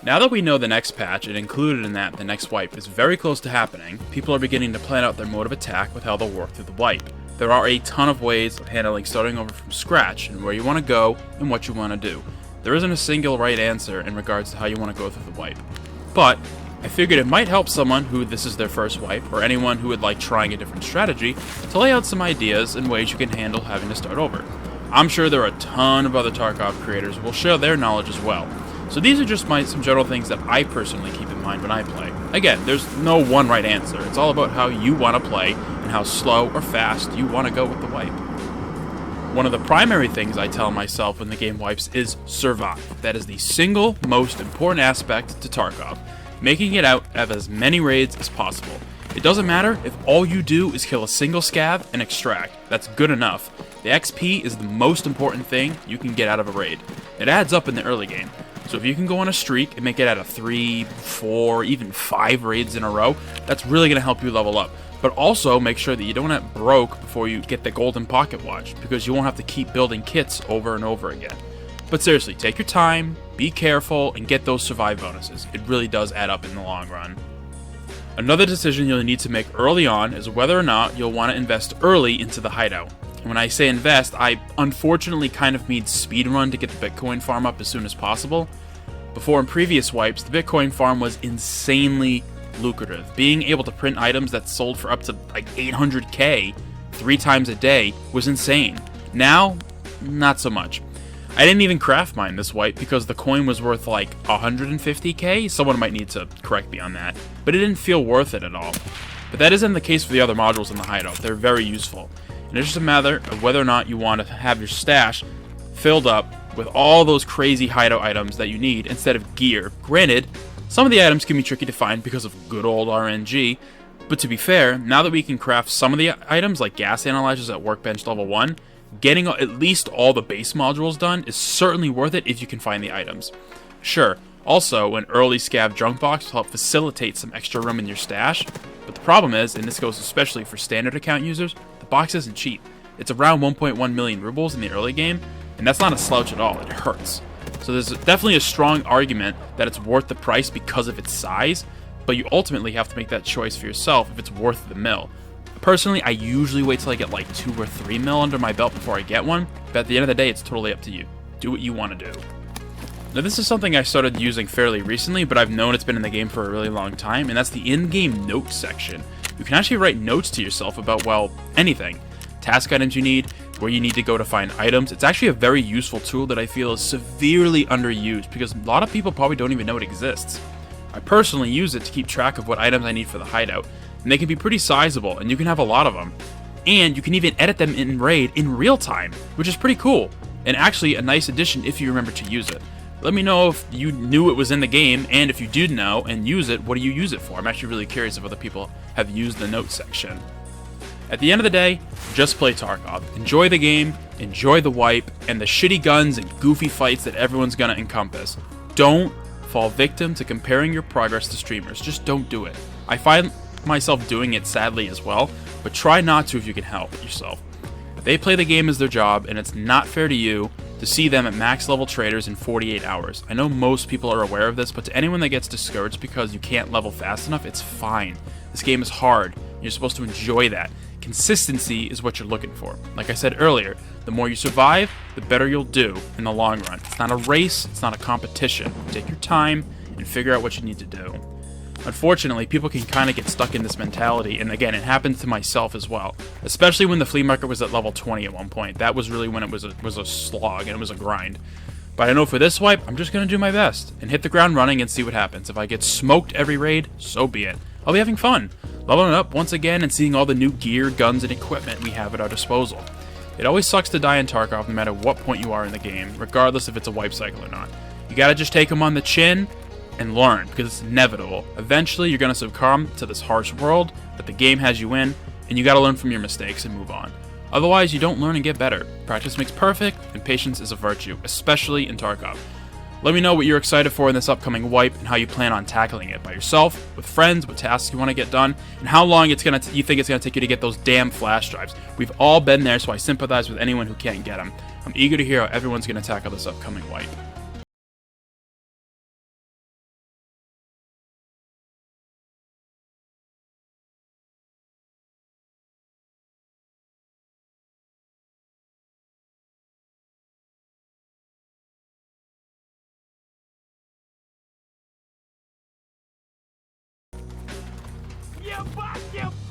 Now that we know the next patch, and included in that the next wipe, is very close to happening, people are beginning to plan out their mode of attack with how they'll work through the wipe. There are a ton of ways of handling starting over from scratch, and where you want to go, and what you want to do. There isn't a single right answer in regards to how you want to go through the wipe. But, I figured it might help someone who this is their first wipe, or anyone who would like trying a different strategy, to lay out some ideas and ways you can handle having to start over. I'm sure there are a ton of other Tarkov creators who will share their knowledge as well. So these are just some general things that I personally keep in mind when I play. Again, there's no one right answer. It's all about how you want to play and how slow or fast you want to go with the wipe. One of the primary things I tell myself when the game wipes is survive. That is the single most important aspect to Tarkov, making it out of as many raids as possible. It doesn't matter if all you do is kill a single scav and extract. That's good enough. The XP is the most important thing you can get out of a raid. It adds up in the early game. So if you can go on a streak and make it out of 3, 4, even 5 raids in a row, that's really going to help you level up. But also make sure that you don't get broke before you get the golden pocket watch, because you won't have to keep building kits over and over again. But seriously, take your time, be careful, and get those survive bonuses. It really does add up in the long run. Another decision you'll need to make early on is whether or not you'll want to invest early into the hideout. And when I say invest, I unfortunately kind of mean speedrun to get the Bitcoin farm up as soon as possible. Before, in previous wipes, the Bitcoin farm was insanely lucrative. Being able to print items that sold for up to like 800k 3 times a day was insane. Now, not so much. I didn't even craft mine this wipe because the coin was worth like 150k. Someone might need to correct me on that, but it didn't feel worth it at all. But that isn't the case for the other modules in the hideout. They're very useful. And it's just a matter of whether or not you want to have your stash filled up with all those crazy hideout items that you need instead of gear. Granted, some of the items can be tricky to find because of good old RNG, but to be fair, now that we can craft some of the items like gas analyzers at workbench level 1, getting at least all the base modules done is certainly worth it if you can find the items. Sure, also an early scav junk box will help facilitate some extra room in your stash, but the problem is, and this goes especially for standard account users, the box isn't cheap. It's around 1.1 million rubles in the early game, and that's not a slouch at all, it hurts. So there's definitely a strong argument that it's worth the price because of its size, but you ultimately have to make that choice for yourself if it's worth the mill. Personally, I usually wait till I get like 2 or 3 mil under my belt before I get one, but at the end of the day, it's totally up to you. Do what you want to do. Now this is something I started using fairly recently, but I've known it's been in the game for a really long time, and that's the in-game notes section. You can actually write notes to yourself about, well, anything. Task items you need, where you need to go to find items. It's actually a very useful tool that I feel is severely underused because a lot of people probably don't even know it exists. I personally use it to keep track of what items I need for the hideout, and they can be pretty sizable, and you can have a lot of them. And you can even edit them in Raid in real time, which is pretty cool, and actually a nice addition if you remember to use it. Let me know if you knew it was in the game, and if you did know and use it, what do you use it for? I'm actually really curious if other people have used the notes section. At the end of the day, just play Tarkov. Enjoy the game, enjoy the wipe, and the shitty guns and goofy fights that everyone's gonna encompass. Don't fall victim to comparing your progress to streamers. Just don't do it. I find myself doing it sadly as well, but try not to if you can help yourself. They play the game as their job, and it's not fair to you to see them at max level traders in 48 hours. I know most people are aware of this, but to anyone that gets discouraged because you can't level fast enough, it's fine. This game is hard. You're supposed to enjoy that. Consistency is what you're looking for. Like I said earlier, the more you survive, the better you'll do in the long run. It's not a race, it's not a competition. Take your time and figure out what you need to do. Unfortunately, people can kind of get stuck in this mentality, and again, it happens to myself as well. Especially when the flea market was at level 20 at one point. That was really when it was a slog and it was a grind. But I know for this wipe, I'm just going to do my best and hit the ground running and see what happens. If I get smoked every raid, so be it. I'll be having fun, leveling up once again and seeing all the new gear, guns, and equipment we have at our disposal. It always sucks to die in Tarkov no matter what point you are in the game, regardless if it's a wipe cycle or not. You gotta just take them on the chin and learn, because it's inevitable. Eventually, you're gonna succumb to this harsh world that the game has you in, and you gotta learn from your mistakes and move on. Otherwise, you don't learn and get better. Practice makes perfect, and patience is a virtue, especially in Tarkov. Let me know what you're excited for in this upcoming wipe and how you plan on tackling it by yourself, with friends, what tasks you want to get done, and how long you think it's going to take you to get those damn flash drives. We've all been there, so I sympathize with anyone who can't get them. I'm eager to hear how everyone's going to tackle this upcoming wipe. you, fuck you,